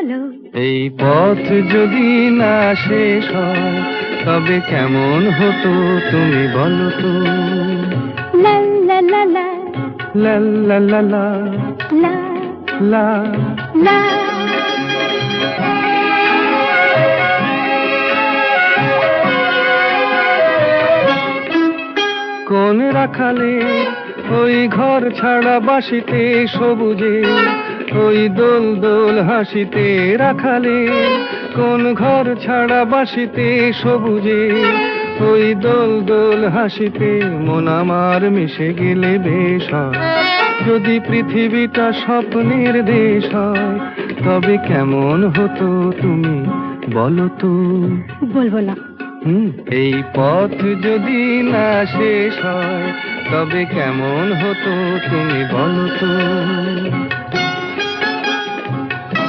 বলো। এই পথ যদি না শেষ হয় তবে কেমন হতো তুমি বলো তো। লা লা লা লা লা লা লা লা লা লা। লা। কোন রাখালে ওই ঘর ছাড়া বাসিতে সবুজে, ওই দোল দোল হাসিতে রাখালে, কোন ঘর ছাড়া বাসিতে সবুজে, ওই দোল দোল হাসিতে মন আমার মিশে গেলে বেশ হয়। যদি পৃথিবীটা স্বপ্নের দেশ হয় তবে কেমন হতো তুমি বলো তো। বলবো না। এই পথ যদি না শেষ হয় তবে কেমন হতো তুমি বলো তো।